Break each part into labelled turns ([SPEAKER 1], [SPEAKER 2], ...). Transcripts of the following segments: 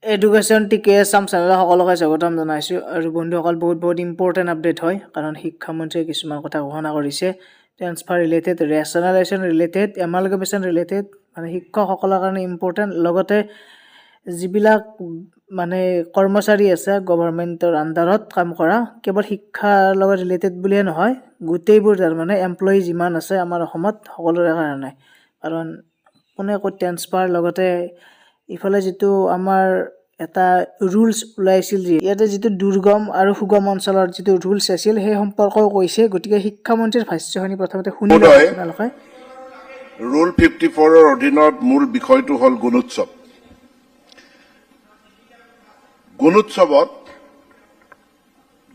[SPEAKER 1] Education টিকেএছ চাম চেনেলৰ সকলোকে স্বাগতম জনাইছোঁ আৰু বন্ধুসকল বহুত ইম্পৰ্টেণ্ট আপডেট হয় কাৰণ শিক্ষামন্ত্ৰীয়ে কিছুমান কথা ঘোষণা কৰিছে ট্ৰেন্সফাৰ ৰিলেটেড ৰেচনেলাইজেশ্যন ৰিলেটেড এমালগামেশ্যন ৰিলেটেড মানে শিক্ষকসকলৰ কাৰণে ইম্পৰ্টেণ্ট লগতে যিবিলাক মানে কৰ্মচাৰী আছে গভৰ্ণমেণ্টৰ আণ্ডাৰত কাম কৰা কেৱল শিক্ষাৰ লগত ৰিলেটেড বুলিয়ে নহয় গোটেইবোৰ তাৰমানে এমপ্লয়ি যিমান আছে আমাৰ অসমত সকলোৰে কাৰণে কাৰণ কোনে ক'ত ট্ৰেন্সফাৰ লগতে ইফালে যিটো আমাৰ এটা ৰুলছ ওলাইছিল ইয়াতে যিটো দুৰ্গম আৰু সুগম অঞ্চলৰ যিটো ৰুলছ আছিল সেই সম্পৰ্কেও কৈছে গতিকে শিক্ষামন্ত্ৰীৰ ভাষ্যখিনি প্ৰথমতে শুনি লওক আপোনালোকে
[SPEAKER 2] ৰুল 54 ৰ অধীনত মূল বিষয়টো হ'ল গুণোৎসৱ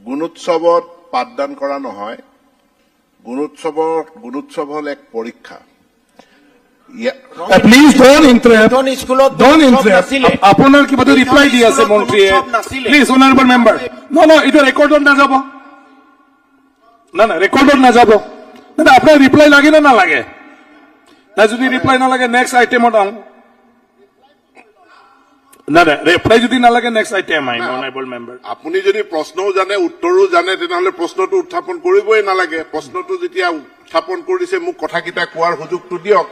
[SPEAKER 2] গুণোৎসৱত পাঠদান কৰা নহয় গুণোৎসৱ হ'ল এক পৰীক্ষা
[SPEAKER 3] Please don't interrupt. Don't interrupt. Apunar ki badu reply diya ase montriye. Please, honorable member. No, ito record on na jabo. Na, record on na jabo. Na, apnar reply lage na lage. Na, jodi reply na lage next item on. Na, reply jodi na lage next item I honorable member.
[SPEAKER 2] Apuni jodi proshno jane uttoru jane tenahole proshno tu uthapon koriboi na lage. Proshno tu jetia uthapon korise muk kotha kita koar hujug tu diok.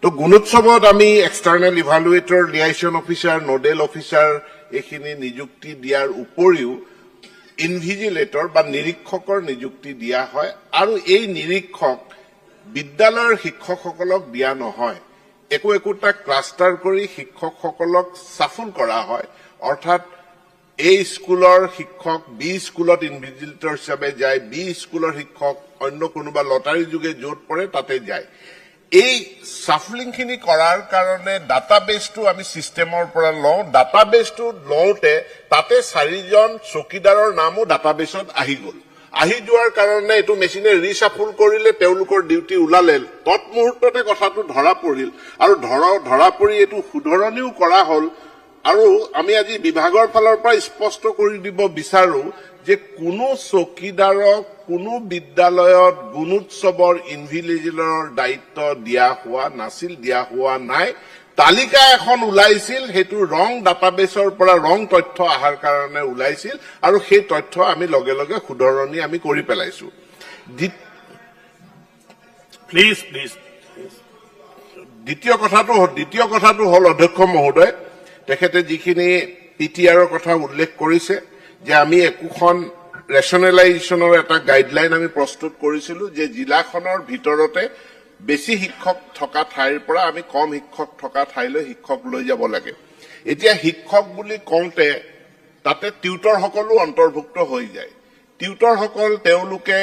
[SPEAKER 2] তো গুণোৎসৱত আমি external ইভালুৱেটৰ লিয়াইশ্যন officer nodal officer এইখিনি নিযুক্তি দিয়াৰ উপৰিও invigilator বা নিৰীক্ষকৰ নিযুক্তি দিয়া হয় আৰু এই নিৰীক্ষক বিদ্যালয়ৰ শিক্ষকসকলক দিয়া নহয় একোটা ক্লাষ্টাৰ কৰি শিক্ষকসকলক সাফল কৰা হয় অৰ্থাৎ এই স্কুলৰ শিক্ষক বি স্কুলত ইনভিজিলেটৰ হিচাপে যায় বি স্কুলৰ শিক্ষক অন্য কোনোবা লটাৰী যোগে য'ত পৰে তাতে যায় এই সাফলিংখিনি কৰাৰ কাৰণে ডাটাবেছটো আমি সিস্টেমৰ পৰা লওঁ ডাটাবেছটো লওঁতে তাতে 4জন চকীদাৰৰ নামো ডাটাবেছত আহি গ'ল আহি যোৱাৰ কাৰণে এটো মেচিনে ৰিসাফল কৰিলে তেওঁলোকৰ ডিউটি ওলালে তত মুহূৰ্ততে কথাটো ধৰা পৰিল আৰু ধৰা পৰি এটো সুধৰণিও কৰা হ'ল আৰু আমি আজি বিভাগৰ ফালৰ পৰা স্পষ্ট কৰি দিব বিচাৰো যে কোনো চকীদাৰক কোনো বিদ্যালয়ত গুণোৎসৱৰ ইনভিজিলেটৰৰ দায়িত্ব দিয়া হোৱা নাই তালিকা এখন ওলাইছিল হেতু ৰং ডাটাবেছৰ পৰা ৰং তথ্য আহাৰ কাৰণে ওলাইছিল আৰু সেই তথ্য আমি লগে লগে সুধৰণি আমি কৰি পেলাইছো
[SPEAKER 3] প্লিজ
[SPEAKER 2] দ্বিতীয় কথাটো হ'ল অধ্যক্ষ মহোদয় তেখেতে যিখিনি পিটিআৰৰ কথা উল্লেখ কৰিছে যে আমি একোখন ৰেচনেলাইজেশ্যনৰ এটা গাইডলাইন আমি প্ৰস্তুত কৰিছিলো যে জিলাখনৰ ভিতৰতে বেছি শিক্ষক থকা ঠাইৰ পৰা আমি কম শিক্ষক থকা ঠাইলৈ শিক্ষক লৈ যাব লাগে এতিয়া শিক্ষক বুলি কওঁতে তাতে টিউটৰসকলো অন্তৰ্ভুক্ত হৈ যায় টিউটৰসকল তেওঁলোকে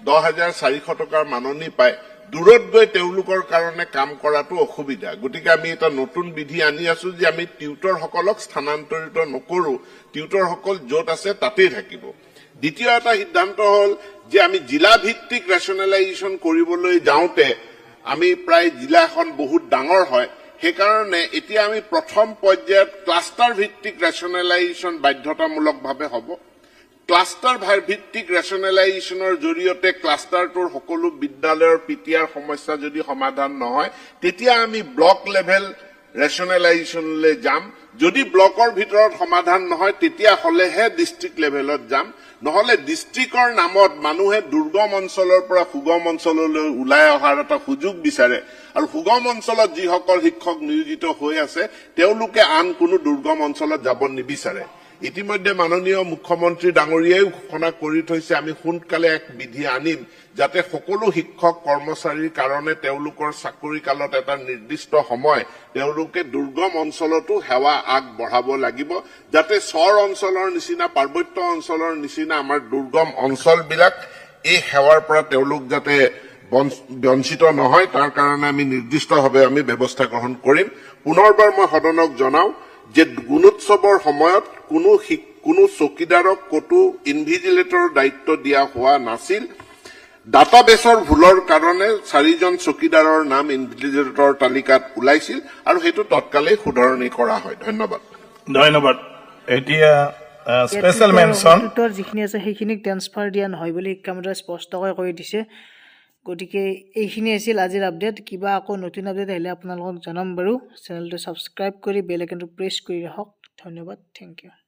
[SPEAKER 2] 10400 টকাৰ মাননি পায় দূৰত গৈ তেওঁলোকৰ কাৰণে কাম কৰাটো অসুবিধা গতিকে আমি এটা নতুন বিধি আনি আছো যে আমি টিউটৰসকলক স্থানান্তৰিত নকৰো টিউটৰসকল য'ত আছে তাতেই থাকিব দ্বিতীয় এটা সিদ্ধান্ত হ'ল যে আমি জিলা ভিত্তিক ৰেচনেলাইজেশ্যন কৰিবলৈ যাওঁতে আমি প্ৰায় জিলাখন বহুত ডাঙৰ হয় সেইকাৰণে এতিয়া আমি প্ৰথম পৰ্যায়ত ক্লাষ্টাৰ ভিত্তিক ৰেচনেলাইজেশ্যন বাধ্যতামূলকভাৱে হ'ব ক্লাষ্টাৰ ভিত্তিক ৰেচনেলাইজেশ্যনৰ জৰিয়তে ক্লাষ্টাৰটোৰ সকলো বিদ্যালয়ৰ পিটিআৰ সমস্যা যদি সমাধান নহয় তেতিয়া আমি ব্লক লেভেল ৰেচনেলাইজেশ্যনলৈ যাম যদি ব্লকৰ ভিতৰত সমাধান নহয় তেতিয়া হলেহে ডিস্ট্ৰিক্ট লেভেলত যাম নহলে ডিস্ট্ৰিক্টৰ নামত মানুহে দুৰ্গম অঞ্চলৰ পৰা সুগম অঞ্চললৈ ওলাই অহাৰ এটা সুযোগ বিচাৰে আৰু সুগম অঞ্চলত যিসকল শিক্ষক নিয়োজিত হৈ আছে তেওঁলোকে আন কোনো দুৰ্গম অঞ্চলত যাব নিবিচাৰে ইতিমধ্যে মাননীয় মুখ্যমন্ত্ৰী ডাঙৰীয়াই ঘোষণা কৰি থৈছে আমি সোনকালে এক বিধি আনিম যাতে সকলো শিক্ষক কৰ্মচাৰীৰ কাৰণে তেওঁলোকৰ চাকৰি কালত এটা নিৰ্দিষ্ট সময় তেওঁলোকে দুৰ্গম অঞ্চলতো সেৱা আগবঢ়াব লাগিব যাতে চৰ অঞ্চলৰ নিচিনা পাৰ্বত্য অঞ্চলৰ নিচিনা আমাৰ দুৰ্গম অঞ্চলবিলাক এই সেৱাৰ পৰা তেওঁলোক যাতে বঞ্চিত নহয় তাৰ কাৰণে আমি নিৰ্দিষ্টভাৱে আমি ব্যৱস্থা গ্ৰহণ কৰিম পুনৰবাৰ মই সদনক জনাও যে গুণোৎসৱৰ সময়ত কোনো চকীদাৰক কতো ইনভিজিলেটৰৰ দায়িত্ব দিয়া হোৱা নাছিল ডাটাবেছৰ ভুলৰ কাৰণে 4জন চকীদাৰৰ নাম ইনভিজিলেটৰৰ তালিকাত ওলাইছিল আৰু হেতু তৎকালে শুধৰণি কৰা হয় ধন্যবাদ
[SPEAKER 3] এতিয়া স্পেশাল মেনশন
[SPEAKER 1] যিখিনি আছে সেইখিনিক ট্ৰান্সফাৰ দিয়া নহয় বুলি শিক্ষামন্ত্ৰীয়ে স্পষ্টকৈ কৈ দিছে গতিকে এইখিনি আছিল আজিৰ আপডেট কিবা আকৌ নতুন আপডেট আহিলে আপোনালোকক জনাম বাৰু চেনেলটো ছাবস্ক্ৰাইব কৰি বেল আইকনটো প্ৰেছ কৰি ৰাখক ধন্যবাদ থেংক ইউ